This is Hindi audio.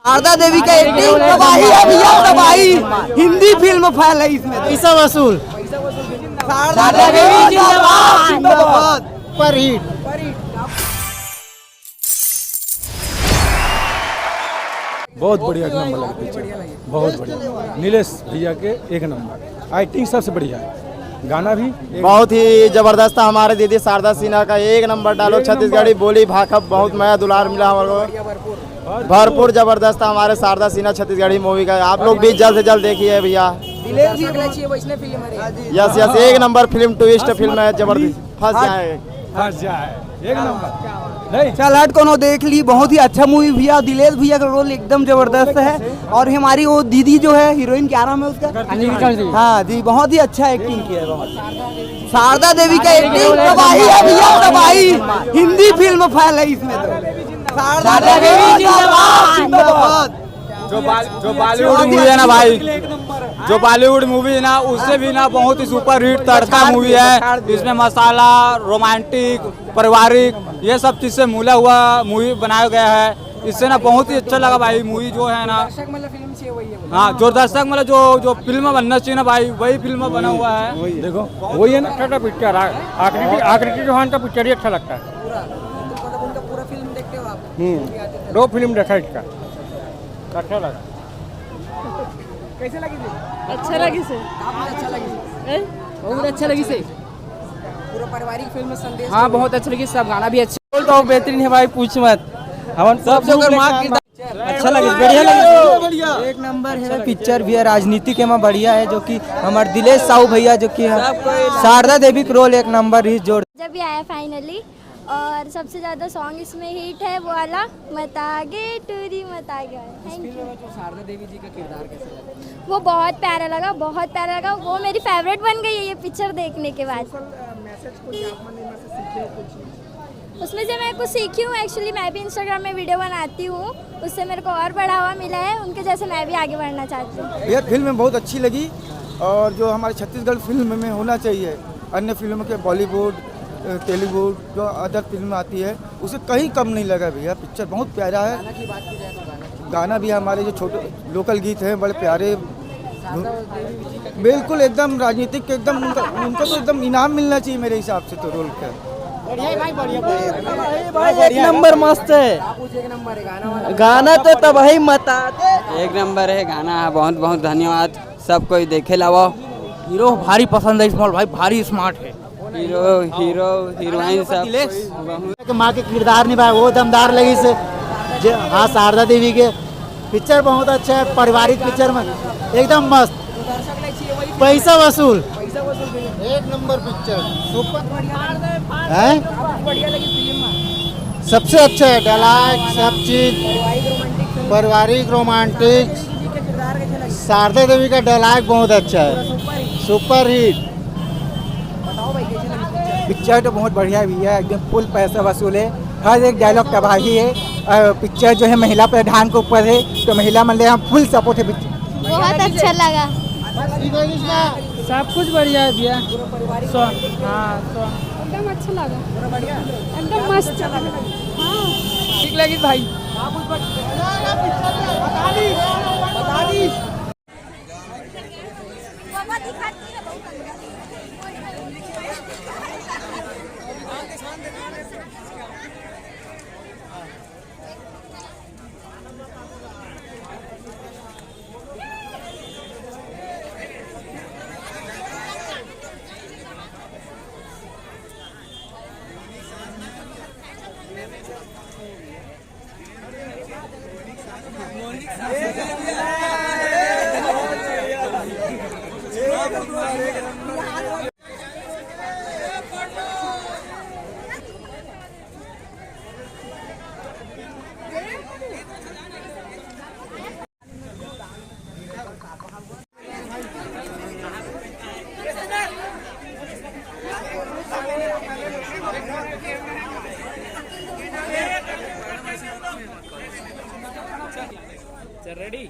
शारदा देवी का एक्टिंग तबाही है भैया, तबाही। हिंदी फिल्म फैल है इसमें, पैसा वसूल। शारदा देवी जिंदाबाद जिंदाबाद। पर हिट। बहुत बढ़िया, एक नंबर लगा पिक्चर, बहुत बढ़िया। नीलेश भैया के एक नंबर, एक्टिंग सबसे बढ़िया है, गाना भी बहुत ही जबरदस्त था। हमारे दीदी शारदा सिन्हा का एक नंबर डायलॉग, छत्तीसगढ़ी बोली भाखब, बहुत नया दुलार मिला हमारे को, भरपूर जबरदस्त था हमारे शारदा सिन्हा छत्तीसगढ़ी मूवी का। आप लोग भी जल्द से जल्द देखिए भैया। यस यस, एक नंबर फिल्म, ट्विस्ट फिल्म है, जबरदस्त। फंस जाए एक नंबर। नहीं चल हट कोनो देख ली, बहुत ही अच्छा मूवी भैया। दिलेश भैया का रोल एकदम जबरदस्त है, और हमारी वो दीदी जो है हीरोइन, क्या नाम है उसका? हाँ जी, बहुत ही अच्छा एक्टिंग किया है, बहुत। शारदा देवी का एक्टिंग तबाही है भैया, तबाही। हिंदी फिल्म फैल है इसमें तो। शारदा देवी जिंदाबाद जिंदाबाद। जो बॉलीवुड मूवी है ना भाई, जो बॉलीवुड मूवी है ना, उससे भी ना बहुत ही सुपर हिट तड़का मूवी है। इसमें मसाला, रोमांटिक, पारिवारिक, ये सब चीज से मूला हुआ मूवी बनाया गया है। इससे ना बहुत ही अच्छा लगा भाई। मूवी जो है ना, हाँ, जो दर्शक मतलब जो फिल्म बनना चाहिए ना भाई, वही फिल्म बना हुआ है। देखो वही है ना, पिक्चर आकृति चौहान का पिक्चर ही अच्छा लगता है। पूरा फिल्म देखते हो आप? 2 फिल्म देखा इसका, अच्छा लगा। कैसे लगी थी? अच्छा लगी से, अच्छा लगी, बहुत अच्छा लगी से। पूरा पारिवारिक फिल्म संदेश। हाँ बहुत अच्छा लगी, सब गाना भी अच्छा, तो बेहतरीन है भाई, पूछ मत। हम सब अच्छा लगे, बढ़िया लगे, एक नंबर है पिक्चर भी है। राजनीति के में बढ़िया है, जो कि हमारे दिलेश साहू भैया, जो कि शारदा देवी का रोल एक नंबर ही जोड़। जब भी आया फाइनली, और सबसे ज़्यादा सॉन्ग इसमें हिट है वो वाला, मत आगे टूरी मत आगे। Thank you. शारदा देवी जी का किरदार कैसा लगा? वो बहुत प्यारा लगा, बहुत प्यारा लगा। वो मेरी फेवरेट बन गई है ये पिक्चर देखने के बाद। उसमें से मैं कुछ सीखी हूँ। एक्चुअली मैं भी इंस्टाग्राम में वीडियो बनाती हूँ, उससे मेरे को और बढ़ावा मिला है। उनके जैसे मैं भी आगे बढ़ना चाहती हूँ। यह फिल्म बहुत अच्छी लगी, और जो हमारे छत्तीसगढ़ फिल्म में होना चाहिए, अन्य फिल्मों के बॉलीवुड, तेलुगु, जो अदर फिल्म आती है, उसे कहीं कम नहीं लगा भैया। पिक्चर बहुत प्यारा है। गाना भी हमारे जो छोटे लोकल गीत हैं बड़े प्यारे, बिल्कुल एकदम राजनीतिक के एकदम उनको तो एकदम इनाम मिलना चाहिए मेरे हिसाब से तो रोल का। एक नंबर मस्त है, गाना तो तबाही मता दे। एक नंबर है गाना, बहुत बहुत धन्यवाद। सब कोई देखे लाओ। हीरो भारी पसंद है स्मॉल भाई, भारी स्मार्ट है। हीरोइन सब माँ के किरदार निभाए, वो दमदार लगी से। हाँ, शारदा देवी के पिक्चर बहुत अच्छा है, पारिवारिक पिक्चर में एकदम मस्त, पैसा वसूल। एक नंबर पिक्चर, सुपर है, सबसे अच्छा है। डायलॉग, सब चीज, पारिवारिक, रोमांटिक। शारदा देवी का डायलॉग बहुत अच्छा है, सुपर हिट। पिक्चर तो बहुत बढ़िया भी है, एकदम फुल पैसा वसूल है। हर एक डायलॉग तबाही है। पिक्चर जो है महिला प्रधान के ऊपर है, तो महिला मतलब हम फुल सपोर्ट है पिक्चर। बहुत अच्छा लगा, सब कुछ बढ़िया है भैया। एकदम अच्छा लगा, एकदम मस्त। हाँ ठीक लगी भाई। रेडी।